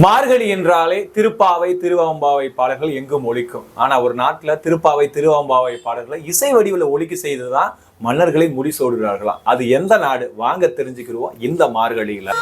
மார்கழி என்றாலே திருப்பாவை திருவம்பாவை பாடல்கள் எங்கும் ஒலிக்கும். ஆனா ஒரு நாட்டுல திருப்பாவை திருவம்பாவை பாடல்களை இசை வடிவில் ஒலிக்க செய்துதான் மன்னர்களை முடிசூடுகிறார்களாம். அது எந்த நாடு? வாங்க தெரிஞ்சுக்கிடுவோம் இந்த மார்கழியில.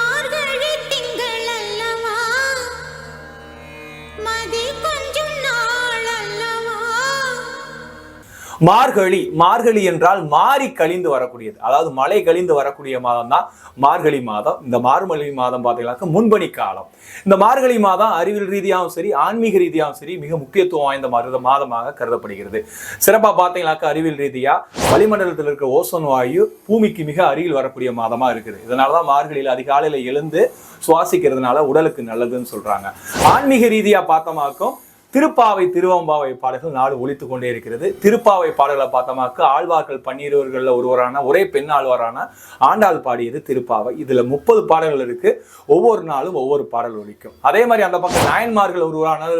மார்கழி என்றால் மாறி கழிந்து வரக்கூடியது, அதாவது மழை கழிந்து வரக்கூடிய மாதம் தான் மார்கழி மாதம். இந்த மார்கழி மாதம் பார்த்தீங்கன்னாக்க முன்பனி காலம். இந்த மார்கழி மாதம் அறிவியல் ரீதியாகவும் சரி ஆன்மீக ரீதியாகவும் சரி மிக முக்கியத்துவம் வாய்ந்த மாதமாக கருதப்படுகிறது. சிறப்பாக பார்த்தீங்கன்னாக்க அறிவியல் ரீதியா வளிமண்டலத்தில் இருக்கிற ஓசோன் வாயு பூமிக்கு மிக அருகில் வரக்கூடிய மாதமா இருக்குது. இதனாலதான் மார்கழியில் அதிகாலையில எழுந்து சுவாசிக்கிறதுனால உடலுக்கு நல்லதுன்னு சொல்றாங்க. ஆன்மீக ரீதியா பார்த்தோமாக்கும் திருப்பாவை திருவம்பாவை பாடல்கள் நாடு ஒலித்து கொண்டே இருக்கிறது. திருப்பாவை பாடல்களை பார்த்தோமாக்கு ஆழ்வார்கள் 12 ஒருவரான ஒரே பெண் ஆழ்வாரான ஆண்டாள் பாடியது திருப்பாவை. இதுல 30 பாடல்கள் இருக்கு. ஒவ்வொரு நாளும் ஒவ்வொரு பாடல் ஒலிக்கும். அதே மாதிரி அந்த பக்கம் நாயன்மார்கள் ஒருவரான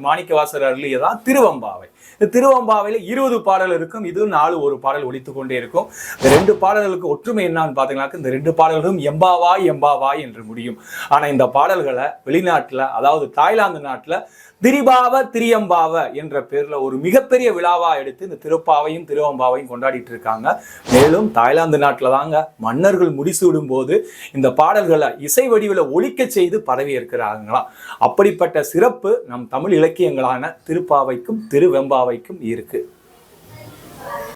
மாணிக்கவாசர் அருளியதான் திருவம்பாவை. இந்த திருவம்பாவையில 20 பாடல் இருக்கும். இது நாலு ஒரு பாடல் ஒலித்து கொண்டே இருக்கும். இந்த 2 பாடல்களுக்கு ஒற்றுமை என்னன்னு பாத்தீங்கன்னா இந்த 2 பாடல்களும் எம்பாவாய் எம்பாவாய் என்று முடியும். ஆனா இந்த பாடல்களை வெளிநாட்டுல, அதாவது தாய்லாந்து நாட்டுல திரிபாவ திரியம்பாவ என்ற பேர்ல ஒரு மிகப்பெரிய விழாவா எடுத்து இந்த திருப்பாவையும் திருவம்பாவையும் கொண்டாடிட்டு இருக்காங்க. மேலும் தாய்லாந்து நாட்டுல தாங்க மன்னர்கள் முடிசூடும் போது இந்த பாடல்களை இசை வடிவில் ஒலிக்க செய்து பரவி இருக்கிறாங்களாம். அப்படிப்பட்ட சிறப்பு நம் தமிழ் இலக்கியங்களான திருப்பாவைக்கும் திருவெம்பாவைக்கும் இருக்கு.